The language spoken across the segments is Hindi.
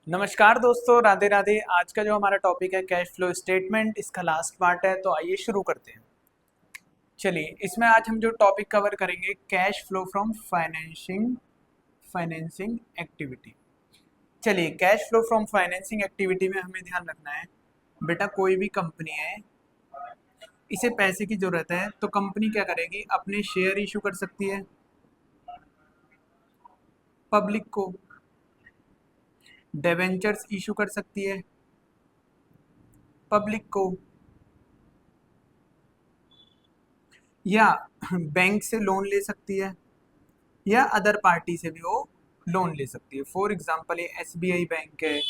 नमस्कार दोस्तों, राधे राधे। आज का जो हमारा टॉपिक है कैश फ्लो स्टेटमेंट, इसका लास्ट पार्ट है, तो आइए शुरू करते हैं। चलिए, इसमें आज हम जो टॉपिक कवर करेंगे cash flow from financing activity. चलिए, cash flow from financing activity में हमें ध्यान रखना है, बेटा कोई भी कंपनी है, इसे पैसे की जरूरत है, तो कंपनी क्या करेगी, अपने शेयर इशू कर सकती है पब्लिक को, डिवेंचर्स इशू कर सकती है पब्लिक को, या बैंक से लोन ले सकती है, या अदर पार्टी से भी वो लोन ले सकती है। फॉर एग्जांपल, ये एसबीआई बैंक है,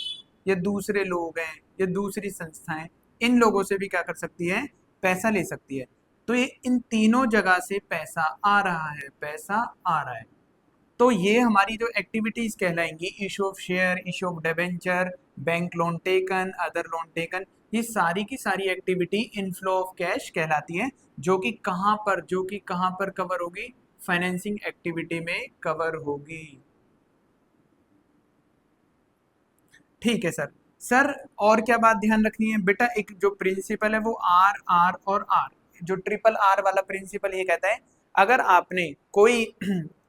या दूसरे लोग हैं, या दूसरी संस्थाएं, इन लोगों से भी क्या कर सकती है, पैसा ले सकती है। तो ये इन तीनों जगह से पैसा आ रहा है, पैसा आ रहा है। तो ये हमारी जो एक्टिविटीज कहलाएंगी, issue of share, issue of debenture, bank loan taken, other loan taken, ये सारी की सारी एक्टिविटी इनफ्लो ऑफ कैश कहलाती है, जो कि कहाँ पर कवर होगी, फाइनेंसिंग एक्टिविटी में कवर होगी। ठीक है सर। सर, और क्या बात ध्यान रखनी है बेटा, एक जो प्रिंसिपल है वो आर आर और आर, जो ट्रिपल आर वाला प्रिंसिपल ये कहता है, अगर आपने कोई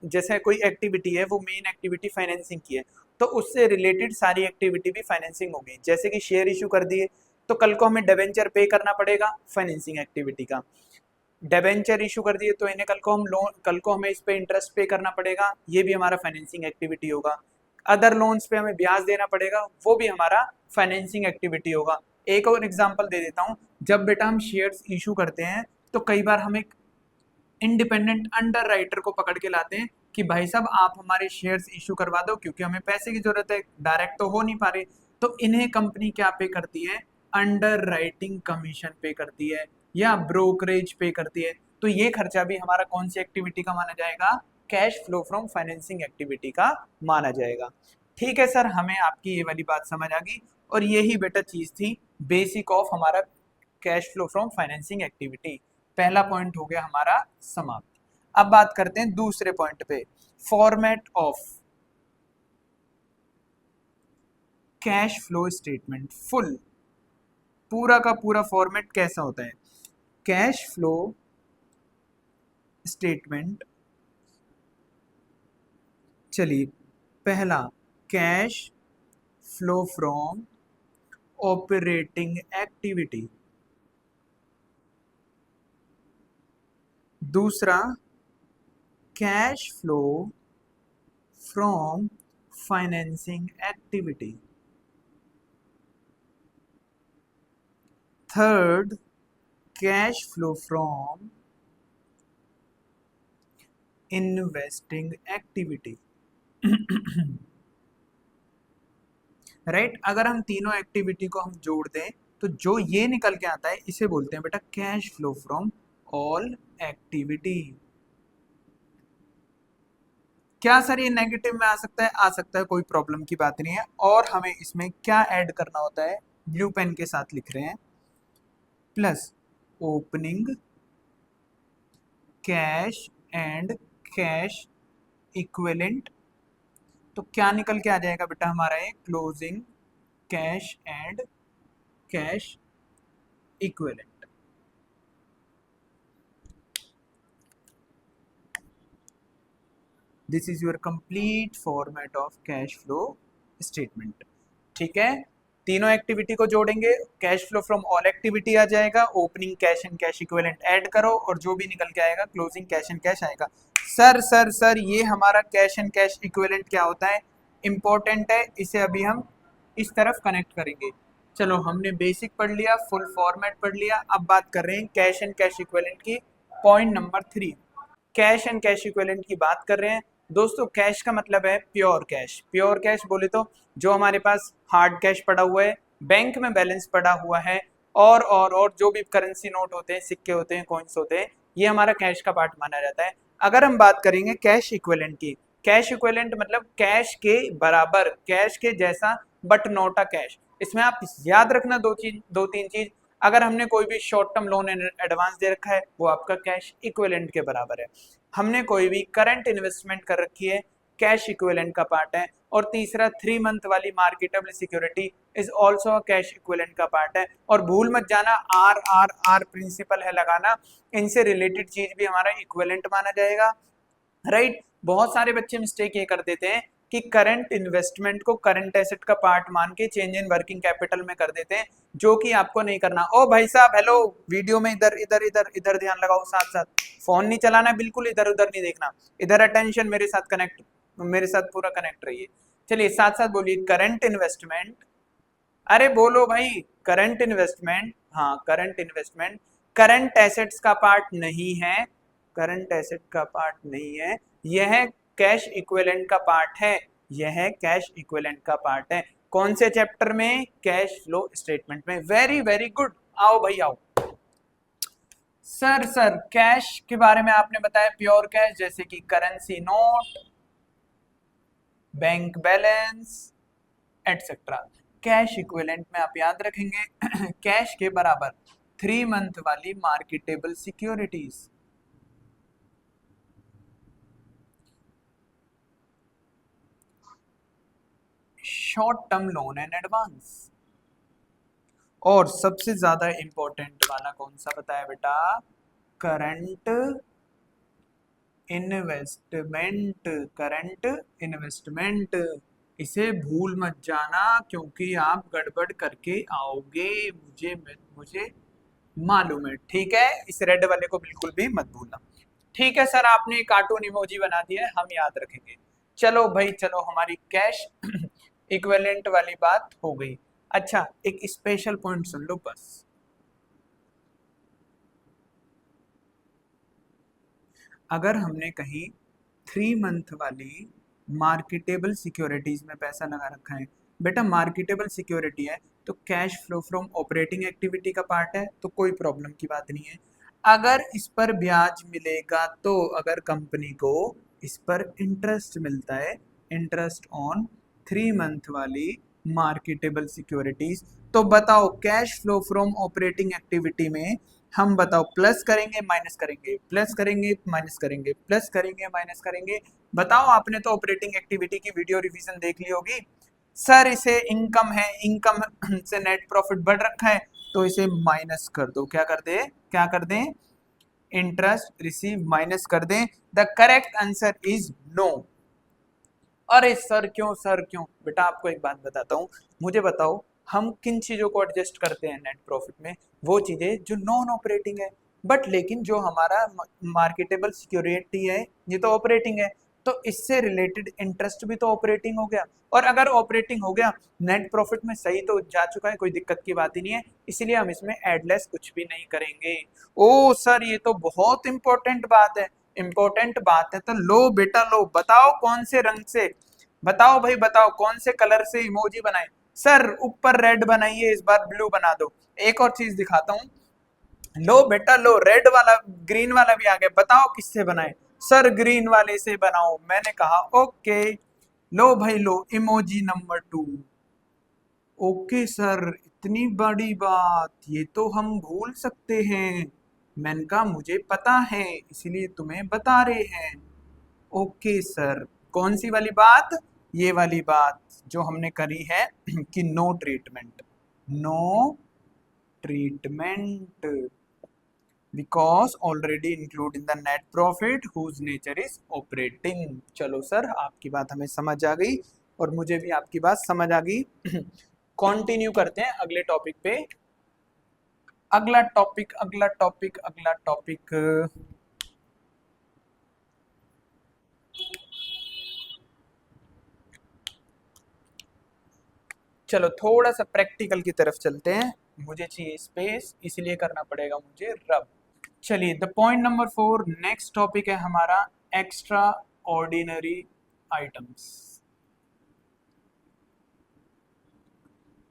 जैसे कोई एक्टिविटी है, वो मेन एक्टिविटी फाइनेंसिंग की है, तो उससे रिलेटेड सारी एक्टिविटी भी फाइनेंसिंग होगी। जैसे कि शेयर इशू कर दिए, तो कल को हमें डिबेंचर पे करना पड़ेगा, फाइनेंसिंग एक्टिविटी का। डिबेंचर इशू कर दिए, तो इन्हें कल को हमें इस पे इंटरेस्ट पे करना पड़ेगा, ये भी हमारा फाइनेंसिंग एक्टिविटी होगा। अदर लोन्स पे हमें ब्याज देना पड़ेगा, वो भी हमारा फाइनेंसिंग एक्टिविटी होगा। एक और एग्जांपल दे देता हूँ, जब बेटा हम शेयर्स इशू करते हैं, तो कई बार हम एक इंडिपेंडेंट अंडर राइटर को पकड़ के लाते हैं कि भाई साहब आप हमारे शेयर्स इशू करवा दो, क्योंकि हमें पैसे की जरूरत है, डायरेक्ट तो हो नहीं पा रहे। तो इन्हें कंपनी क्या पे करती है, अंडर राइटिंग कमीशन पे करती है, या ब्रोकरेज पे करती है। तो ये खर्चा भी हमारा कौन सी एक्टिविटी का माना जाएगा, cash flow from financing activity का माना जाएगा। ठीक है सर, हमें आपकी ये वाली बात समझ आ गई, और यही बेटा चीज थी बेसिक ऑफ हमारा cash flow from financing activity. पहला पॉइंट हो गया हमारा समाप्त। अब बात करते हैं दूसरे पॉइंट पे, format of cash flow statement. Full पूरा का पूरा फॉर्मेट कैसा होता है कैश फ्लो स्टेटमेंट। चलिए, पहला, cash flow from operating activity. दूसरा, cash flow from financing activity. Third, cash flow from investing activity. Right, अगर हम तीनों एक्टिविटी को हम जोड़ दें, तो जो ये निकल के आता है, इसे बोलते हैं बेटा cash flow from all activity. क्या सर ये नेगेटिव में आ सकता है? आ सकता है, कोई प्रॉब्लम की बात नहीं है। और हमें इसमें क्या ऐड करना होता है, ब्लू पेन के साथ लिख रहे हैं, plus opening cash and cash equivalent. तो क्या निकल के आ जाएगा बेटा हमारा, ये closing cash and cash equivalent. This is your complete format of cash flow statement. ठीक है, तीनों एक्टिविटी को जोड़ेंगे, cash flow from all activity आ जाएगा, opening cash and cash equivalent add करो, और जो भी निकल के आएगा क्लोजिंग कैश एंड कैश आएगा। सर ये हमारा कैश एंड कैश इक्विवेलेंट क्या होता है, इंपॉर्टेंट है, इसे अभी हम इस तरफ कनेक्ट करेंगे। चलो, हमने बेसिक पढ़ लिया, फुल फॉर्मेट पढ़ लिया, अब बात कर रहे हैं कैश एंड कैश इक्विवेलेंट की। Point number 3, cash and cash equivalent की बात कर रहे हैं दोस्तों। कैश का मतलब है प्योर कैश। प्योर कैश बोले तो जो हमारे पास हार्ड कैश पड़ा हुआ है, बैंक में बैलेंस पड़ा हुआ है, और जो भी करेंसी नोट होते हैं, सिक्के होते हैं, कॉइन्स होते हैं, ये हमारा कैश का पार्ट माना जाता है। अगर हम बात करेंगे कैश इक्विवेलेंट की, कैश इक्विवेलेंट मतलब कैश के बराबर, कैश के जैसा, बट नॉट अ कैश। इसमें आप याद रखना दो तीन चीज। अगर हमने कोई भी शॉर्ट टर्म लोन एडवांस दे रखा है, वो आपका कैश इक्विवेलेंट के बराबर है। हमने कोई भी करंट इन्वेस्टमेंट कर रखी है, कैश इक्विवेलेंट का पार्ट है। और तीसरा 3 मंथ वाली marketable security is also cash equivalent का पार्ट है। और भूल मत जाना आर आर आर प्रिंसिपल है लगाना, इनसे रिलेटेड चीज भी हमारा इक्विवेलेंट माना जाएगा, राइट। बहुत सारे बच्चे मिस्टेक ये कर देते हैं कि करंट इन्वेस्टमेंट को करंट एसेट का पार्ट मान के चेंज इन वर्किंग कैपिटल में कर देते हैं, जो कि आपको नहीं करना। ओ भाई साहब हेलो, वीडियो में इधर इधर इधर इधर ध्यान लगाओ, साथ साथ फोन नहीं चलाना, बिल्कुल इधर उधर नहीं देखना, इधर अटेंशन मेरे साथ कनेक्ट, मेरे साथ पूरा कनेक्ट रहिए। चलिए साथ साथ बोलिए करंट इन्वेस्टमेंट, अरे बोलो भाई, करंट इन्वेस्टमेंट, हाँ करंट इन्वेस्टमेंट करंट एसेट्स का पार्ट नहीं है, करंट एसेट का पार्ट नहीं है, यह कैश इक्विवेलेंट का पार्ट है, यह कैश इक्विवेलेंट का पार्ट है। कौन से चैप्टर में? कैश फ्लो स्टेटमेंट में। वेरी वेरी गुड, आओ भाई आओ। सर कैश के बारे में आपने बताया प्योर कैश, जैसे कि currency note, bank balance etcetera. Cash equivalent में आप याद रखेंगे कैश के बराबर 3 मंथ वाली marketable securities, short term loan and advance. और सबसे ज्यादा इंपॉर्टेंट वाला कौन सा बताया बेटा? Current investment, current investment. इसे भूल मत जाना क्योंकि आप गड़बड़ करके आओगे, मुझे मालूम है, ठीक है। इस रेड वाले को बिल्कुल भी मत भूलना, ठीक है। सर आपने कार्टून इमोजी बना दिया है, हम याद रखेंगे। चलो भाई चलो, हमारी कैश इक्विवेलेंट वाली बात हो गई। अच्छा एक स्पेशल पॉइंट सुन लो बस, अगर हमने कहीं 3 मंथ वाली मार्केटेबल सिक्योरिटीज में पैसा लगा रखा है, बेटा मार्केटेबल सिक्योरिटी है तो cash flow from operating activity का पार्ट है, तो कोई प्रॉब्लम की बात नहीं है। अगर इस पर ब्याज मिलेगा तो, अगर कंपनी को इस पर इंटरेस्ट मिलता है, इंटरेस्ट ऑन 3 मंथ वाली मार्केटेबल सिक्योरिटीज, तो बताओ cash flow from operating activity में हम बताओ प्लस करेंगे माइनस करेंगे, प्लस करेंगे माइनस करेंगे, प्लस करेंगे माइनस करेंगे? बताओ, आपने तो ऑपरेटिंग एक्टिविटी की वीडियो रिवीजन देख ली होगी। सर इसे इनकम है, इनकम से नेट प्रॉफिट बढ़ रखा है तो इसे माइनस कर दो, क्या कर दे, क्या कर दें? इंटरेस्ट रिसीव माइनस कर दें। The correct answer is no. अरे सर क्यों, सर क्यों? बेटा आपको एक बात बताता हूँ, मुझे बताओ हम किन चीजों को एडजस्ट करते हैं नेट प्रॉफिट में? वो चीजें जो नॉन ऑपरेटिंग है, बट लेकिन जो हमारा मार्केटेबल सिक्योरिटी है ये तो ऑपरेटिंग है, तो इससे रिलेटेड इंटरेस्ट भी तो ऑपरेटिंग हो गया, और अगर ऑपरेटिंग हो गया नेट प्रॉफिट में सही तो जा चुका है, कोई दिक्कत की बात ही नहीं है, इसलिए हम इसमें एडलेस कुछ भी नहीं करेंगे। ओ सर ये तो बहुत इंपॉर्टेंट बात है, इंपॉर्टेंट बात है तो लो बेटा लो, बताओ कौन से रंग से, बताओ भाई बताओ कौन से कलर से इमोजी बनाए? सर ऊपर रेड बनाइए, इस बार ब्लू बना दो। एक और चीज दिखाता हूँ, लो बेटा लो, रेड वाला ग्रीन वाला भी आ गया, बताओ किससे बनाए? सर ग्रीन वाले से बनाओ, मैंने कहा ओके। लो भाई लो, इमोजी नंबर 2। ओके सर, इतनी बड़ी बात, ये तो हम भूल सकते हैं। मैंने कहा मुझे पता है इसीलिए तुम्हें बता रहे हैं। ओके सर, कौन सी वाली बात? ये वाली बात जो हमने करी है कि no treatment, no treatment because already include in the net profit whose nature is operating. चलो सर आपकी बात हमें समझ आ गई और मुझे भी आपकी बात समझ आ गई। कंटिन्यू करते हैं अगले टॉपिक पे। अगला टॉपिक, अगला टॉपिक, अगला टॉपिक, चलो थोड़ा सा प्रैक्टिकल की तरफ चलते हैं, मुझे चाहिए स्पेस इसलिए करना पड़ेगा मुझे रब। चलिए the point number 4, next topic है हमारा एक्स्ट्रा ऑर्डिनरी आइटम्स।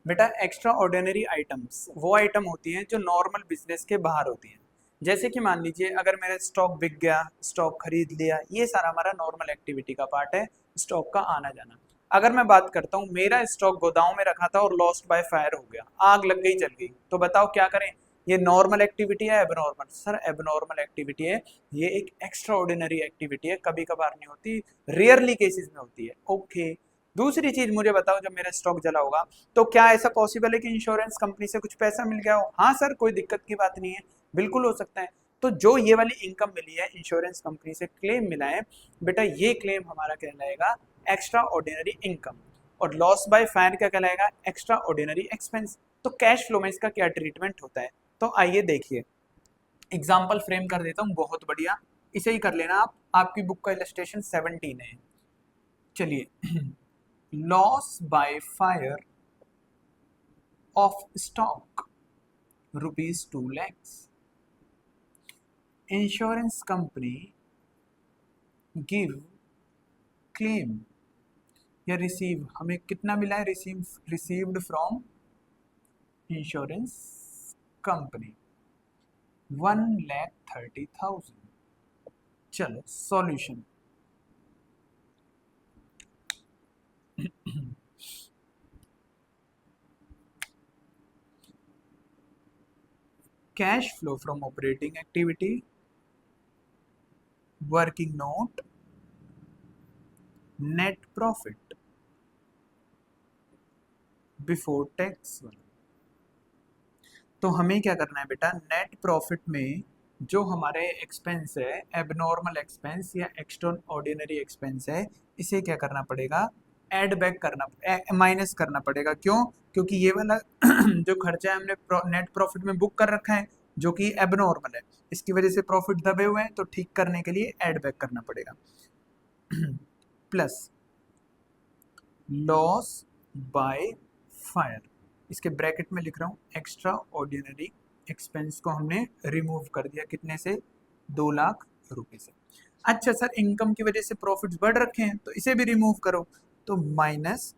बेटा एक्स्ट्रा ऑर्डिनरी आइटम्स वो आइटम होती हैं जो नॉर्मल बिजनेस के बाहर होती हैं। जैसे कि मान लीजिए अगर मेरा स्टॉक बिक गया, स्टॉक खरीद लिया, ये सारा हमारा नॉर्मल एक्टिविटी का पार्ट है, स्टॉक का आना जाना। अगर मैं बात करता हूँ मेरा स्टॉक गोदाम में रखा था और लॉस्ट बाय फायर हो गया, आग लग गई जल गई, तो बताओ क्या करें? ये नॉर्मल एक्टिविटी है एबनॉर्मल? सर एबनॉर्मल एक्टिविटी है, ये एक एक्स्ट्रा ऑर्डिनरी एक्टिविटी है, कभी कभार नहीं होती, रेयरली केसेस में होती है। ओके दूसरी चीज मुझे बताओ, जब मेरा स्टॉक जला होगा तो क्या ऐसा पॉसिबल है कि इंश्योरेंस कंपनी से कुछ पैसा मिल गया हो? हाँ सर, कोई दिक्कत की बात नहीं है, बिल्कुल हो सकता है। तो जो ये वाली इनकम मिली है इंश्योरेंस कंपनी से, क्लेम मिला है बेटा, ये क्लेम हमारा कहलाएगा एक्स्ट्रा ऑर्डिनरी इनकम। और लॉस बाय फायर क्या कहलाएगा? Extra ordinary expense. तो कैश फ्लो में इसका क्या ट्रीटमेंट होता है, तो आइए देखिए, एग्जाम्पल फ्रेम कर देता हूँ, बहुत बढ़िया, इसे ही कर लेना आप, आपकी बुक का इलस्ट्रेशन 17 है। चलिए, loss by fire of stock ₹2 lakhs। Insurance company give claim या रिसीव, हमें कितना मिला है? Received from insurance company 1,30,000। चलो solution, cash flow from operating activity, working note, net profit before tax. तो हमें क्या करना है बेटा, नेट प्रॉफिट में जो हमारे एक्सपेंस है, एबनॉर्मल एक्सपेंस या एक्स्ट्रा ऑर्डिनरी एक्सपेंस है, इसे क्या करना पड़ेगा? ऐड बैक करना, माइनस करना पड़ेगा। क्यों? क्योंकि ये वाला जो खर्चा है हमने नेट प्रॉफिट में बुक कर रखा है, जो कि एबनॉर्मल है, इसकी वजह से प्रॉफिट दबे हुए हैं, तो ठीक करने के लिए ऐड बैक करना पड़ेगा। प्लस लॉस बाय फायर, इसके ब्रैकेट में लिख रहा हूँ, एक्स्ट्रा ऑर्डिनरी एक्सपेंस को हमने रिमूव कर दिया, कितने से? 2 लाख रुपए से। अच्छा सर, इनकम की वजह से प्रॉफिट्स बढ़ रखे हैं, तो इसे भी रिमूव करो, तो माइनस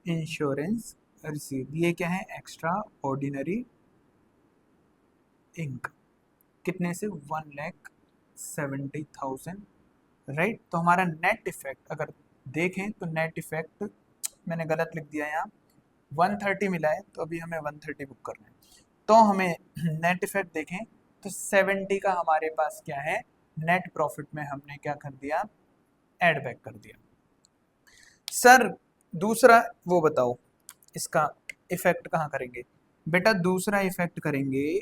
इंश्योरेंस रिसीव, ये क्या है? एक्स्ट्रा ऑर्डिनरी इनकम, कितने से? 1,70,000, राइट। तो हमारा नेट इफेक्ट अगर देखें तो नेट इफेक्ट मैंने गलत लिख दिया यहाँ, 130 मिला है, तो अभी हमें 130 बुक करना है। तो हमें नेट इफेक्ट देखें तो 70 का हमारे पास क्या है? नेट प्रॉफिट में हमने क्या कर दिया? ऐड बैक कर दिया। सर दूसरा वो बताओ, इसका इफेक्ट कहाँ करेंगे? बेटा दूसरा इफेक्ट करेंगे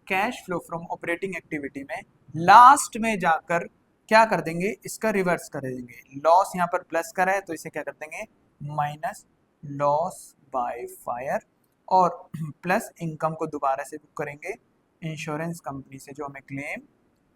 cash flow from operating activity में, लास्ट में जाकर क्या कर देंगे? इसका रिवर्स कर देंगे। लॉस यहाँ पर प्लस करा है, तो इसे क्या कर देंगे? माइनस लॉस बाय फायर, और प्लस इनकम को दोबारा से बुक करेंगे इंश्योरेंस कंपनी से जो हमें क्लेम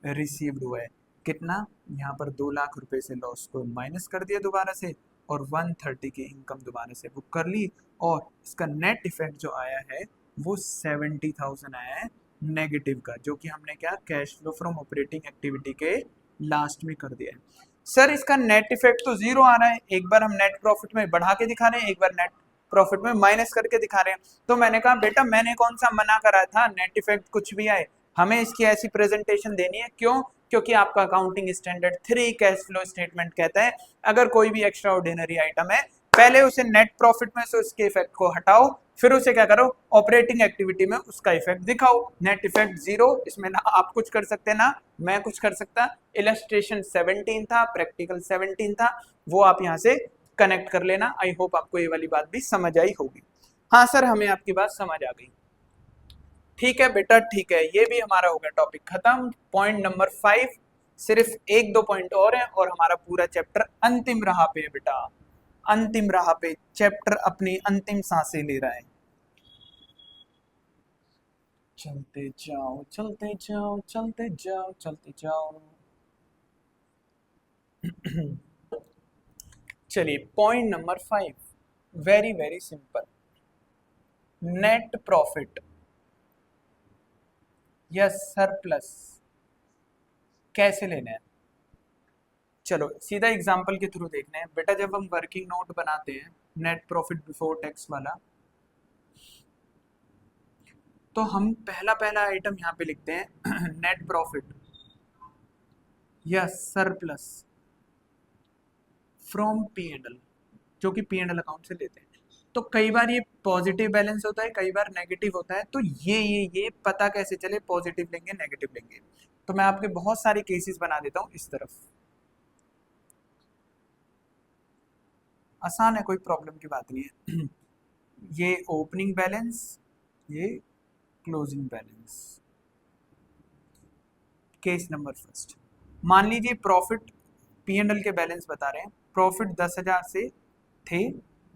रिसीव्ड हुआ है। कितना? यहाँ पर 2 लाख रुपए से लॉस को माइनस कर दिया दोबारा से, और 130 की इनकम दोबारा से बुक कर ली, और इसका नेट इफेक्ट जो आया है वो 70,000 आया है नेगेटिव का, जो कि हमने क्या? Cash flow from operating activity के लास्ट में कर दिया है। सर इसका नेट इफेक्ट तो 0 आ रहा है, एक बार हम नेट प्रॉफिट में बढ़ा के दिखा रहे हैं, एक बार नेट प्रॉफिट में माइनस करके दिखा रहे हैं। तो मैंने कहा बेटा मैंने कौन सा मना करा था नेट इफेक्ट कुछ भी आए, हमें इसकी ऐसी प्रेजेंटेशन देनी है। क्यों? क्योंकि आपका accounting standard 3 cash flow statement कहता है अगर कोई भी एक्स्ट्रा ऑर्डिनरी आइटम है, पहले उसे नेट प्रॉफिट में से उसके इफेक्ट को हटाओ, फिर उसे क्या करो? ऑपरेटिंग एक्टिविटी में उसका इफेक्ट दिखाओ। नेट इफेक्ट 0, इसमें ना आप कुछ कर सकते ना मैं कुछ कर सकता। इलस्ट्रेशन 17 था, प्रैक्टिकल 17 था, वो आप यहाँ से कनेक्ट कर लेना। आई होप आपको ये वाली बात भी समझ आई होगी। हाँ सर, हमें आपकी बात समझ आ गई। ठीक है बेटा, ठीक है, ये भी हमारा हो गया टॉपिक खत्म। पॉइंट नंबर 5, सिर्फ 1-2 पॉइंट और हैं और हमारा पूरा चैप्टर अंतिम राह पे है बेटा, अंतिम राह पे चैप्टर अपनी अंतिम सांसें ले रहा है। चलते जाओ चलते जाओ चलते जाओ चलते जाओ। चलिए point number 5, very very simple, net profit या सरप्लस कैसे लेना है? चलो सीधा एग्जांपल के थ्रू देखना है बेटा। जब हम वर्किंग नोट बनाते हैं नेट प्रॉफिट बिफोर टैक्स वाला, तो हम पहला पहला आइटम यहाँ पे लिखते हैं नेट प्रॉफिट या surplus from P and L, जो कि पी एंड एल अकाउंट से लेते हैं। तो कई बार ये पॉजिटिव बैलेंस होता है, कई बार नेगेटिव होता है, तो ये पता कैसे चले पॉजिटिव लेंगे नेगेटिव लेंगे? तो मैं आपके बहुत सारे केसेस बना देता हूँ इस तरफ। आसान है, कोई प्रॉब्लम की बात नहीं है। ये ओपनिंग बैलेंस, ये closing balance. Case number first, मान लीजिए प्रॉफिट पी एंड एल के बैलेंस बता रहे हैं, प्रॉफिट 10,000 से थे,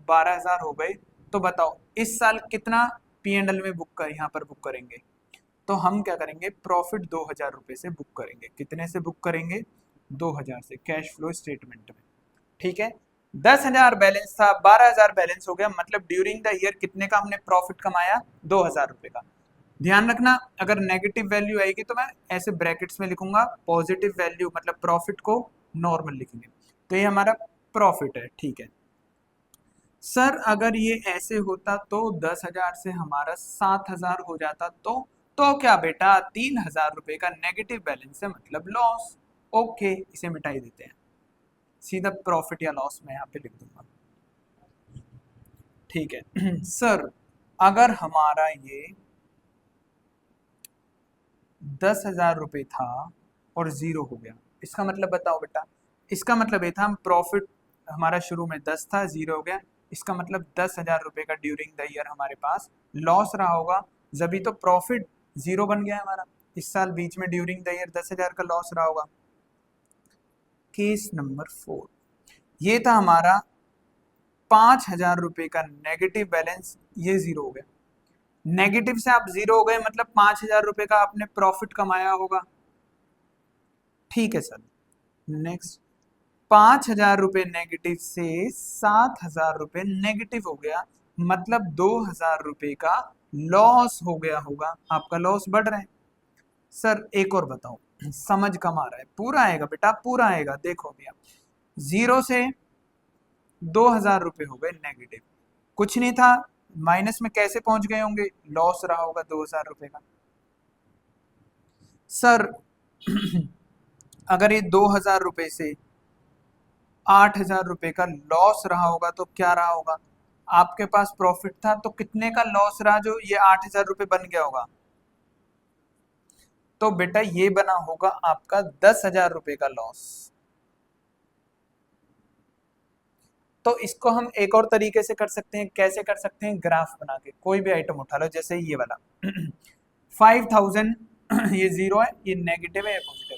12,000 हो गए, तो बताओ इस साल कितना पी एंड एल में बुक कर, यहाँ पर बुक करेंगे। तो हम क्या करेंगे, प्रॉफिट 2,000 रुपये से बुक करेंगे। कितने से बुक करेंगे, 2,000 से, कैश फ्लो स्टेटमेंट में। ठीक है, 10,000 बैलेंस था, 12,000 बैलेंस हो गया, मतलब ड्यूरिंग द ईयर कितने का हमने प्रॉफिट कमाया, 2,000 रुपये का। ध्यान रखना, अगर नेगेटिव वैल्यू आएगी तो मैं ऐसे ब्रैकेट्स में लिखूंगा, पॉजिटिव वैल्यू मतलब प्रॉफिट को नॉर्मल लिखेंगे। तो ये हमारा प्रॉफिट है। ठीक है सर, अगर ये ऐसे होता तो 10,000 से हमारा 7,000 हो जाता, तो क्या बेटा, 3,000 रुपए का नेगेटिव बैलेंस है, मतलब लॉस। ओके, इसे मिटाई देते हैं, सीधा प्रॉफिट या लॉस मैं यहाँ पे लिख दूंगा। ठीक है सर, अगर हमारा ये 10,000 रुपये था और जीरो हो गया, इसका मतलब बताओ बेटा। इसका मतलब ये था, हम प्रॉफिट हमारा शुरू में 10 था, जीरो हो गया, इसका मतलब 10,000 रुपये का ड्यूरिंग द ईयर हमारे पास लॉस रहा होगा, जभी तो प्रॉफिट जीरो बन गया हमारा। इस साल बीच में ड्यूरिंग द ईयर 10,000 का लॉस रहा होगा। केस नंबर 4, ये था हमारा 5,000 रुपये का नेगेटिव बैलेंस, ये जीरो हो गया। नेगेटिव से आप जीरो हो गए, मतलब 5,000 रुपये का आपने प्रॉफिट कमाया होगा। ठीक है सर, नेक्स्ट, 5,000 रुपये नेगेटिव से 7,000 रुपये नेगेटिव हो गया, मतलब 2,000 रुपये का लॉस हो गया होगा। आपका लॉस बढ़ रहा है। सर एक और बताओ, समझ कम आ रहा है, पूरा आएगा बेटा, पूरा आएगा। देखो भैया, जीरो से 2,000 रुपये हो गए नेगेटिव, कुछ नहीं था, माइनस में कैसे पहुंच गए होंगे, लॉस रहा होगा 2,000 रुपये का। सर अगर ये 2,000 रुपये से 8,000 रुपये का लॉस रहा होगा तो क्या रहा होगा, आपके पास प्रॉफिट था तो कितने का लॉस रहा जो ये 8,000 रुपये बन गया होगा। तो बेटा ये बना होगा आपका 10,000 रुपये का लॉस। तो इसको हम एक और तरीके से कर सकते हैं, कैसे कर सकते हैं, ग्राफ बना के कोई भी आइटम उठा लो, जैसे ये वाला 5,000 ये जीरो है, ये नेगेटिव है, ये पॉजिटिव।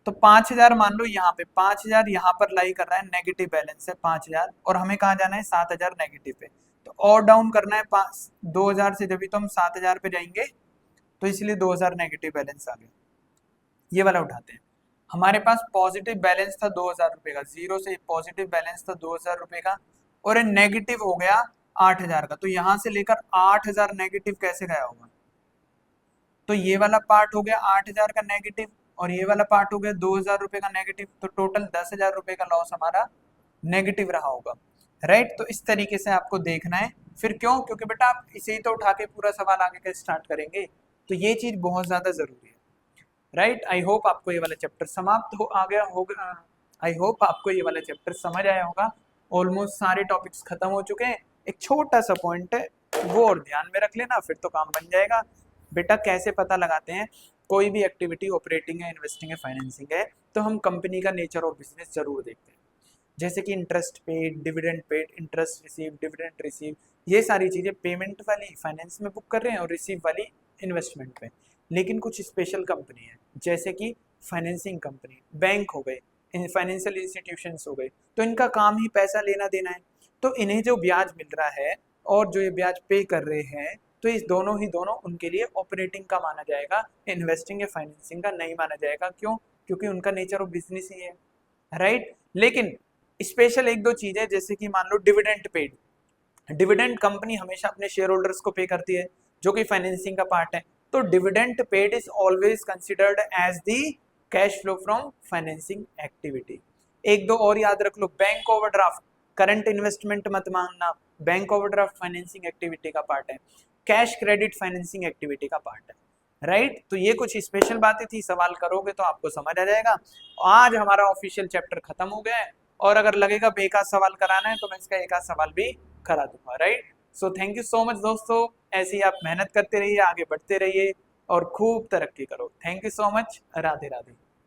तो 5,000 मान लो, यहाँ पे 5,000 यहाँ पर लाई कर रहा है, नेगेटिव बैलेंस है 5,000, और हमें कहाँ जाना है, 7,000 नेगेटिव पे। तो और डाउन करना है 2,000 से, जब भी तो हम 7,000 पे जाएंगे, तो इसलिए 2,000 नेगेटिव बैलेंस आ गया। ये वाला उठाते हैं, हमारे पास पॉजिटिव बैलेंस था 2,000 रुपये का, जीरो से पॉजिटिव बैलेंस था 2,000 रुपये का, और नेगेटिव हो गया 8,000 का। तो यहाँ से लेकर 8,000 नेगेटिव कैसे गया होगा, तो ये वाला पार्ट हो गया 8,000 का नेगेटिव, और ये वाला पार्ट हो गया 2,000 रुपये का नेगेटिव, तो टोटल 10,000 रुपये का लॉस हमारा नेगेटिव रहा होगा। राइट, तो इस तरीके से आपको देखना है। फिर क्यों, क्योंकि बेटा आप इसे ही तो उठा के पूरा सवाल आगे का स्टार्ट करेंगे, तो ये चीज बहुत ज्यादा जरूरी है। राइट, आई होप आपको ये वाला चैप्टर समाप्त हो आ गया होगा, आई होप आपको ये वाला चैप्टर समझ आया होगा। ऑलमोस्ट सारे टॉपिक्स खत्म हो चुके हैं, एक छोटा सा पॉइंट है वो और ध्यान में रख लेना, फिर तो काम बन जाएगा। बेटा कैसे पता लगाते हैं, कोई भी एक्टिविटी ऑपरेटिंग है, इन्वेस्टिंग है, फाइनेंसिंग है, तो हम कंपनी का नेचर ऑफ बिजनेस जरूर देखते हैं, जैसे कि interest paid, dividend paid, interest receive, dividend receive, ये सारी चीज़ें पेमेंट वाली फाइनेंस में बुक कर रहे हैं और रिसीव वाली इन्वेस्टमेंट में। लेकिन कुछ स्पेशल कंपनी है, जैसे कि फाइनेंसिंग कंपनी, बैंक हो गए, फाइनेंशियल इंस्टीट्यूशंस हो गए, तो इनका काम ही पैसा लेना देना है, तो इन्हें जो ब्याज मिल रहा है और जो ये ब्याज पे कर रहे हैं, तो इस दोनों उनके लिए ऑपरेटिंग का माना जाएगा, इन्वेस्टिंग या फाइनेंसिंग का नहीं माना जाएगा। क्यों, क्योंकि उनका नेचर ऑफ बिजनेस ही है। राइट, लेकिन स्पेशल एक दो चीजें, जैसे कि मान लो डिविडेंड पेड, डिविडेंड कंपनी हमेशा अपने शेयर होल्डर्स को पे करती है, जो कि फाइनेंसिंग का पार्ट है, तो dividend paid is always considered as the cash flow from financing activity. एक दो और याद रख लो, बैंक ओवरड्राफ्ट करंट इन्वेस्टमेंट मत मानना, बैंक ओवरड्राफ्ट फाइनेंसिंग एक्टिविटी का पार्ट है, कैश क्रेडिट फाइनेंसिंग एक्टिविटी का पार्ट है। राइट, तो ये कुछ स्पेशल बातें थी, सवाल करोगे तो आपको समझ आ जाएगा। आज हमारा ऑफिशियल चैप्टर खत्म हो गया है, और अगर लगेगा बेकार सवाल कराना है तो मैं इसका एक आध सवाल भी करा दूंगा। Right, so thank you so much दोस्तों, ऐसे ही आप मेहनत करते रहिए, आगे बढ़ते रहिए और खूब तरक्की करो। Thank you so much, Radhe Radhe.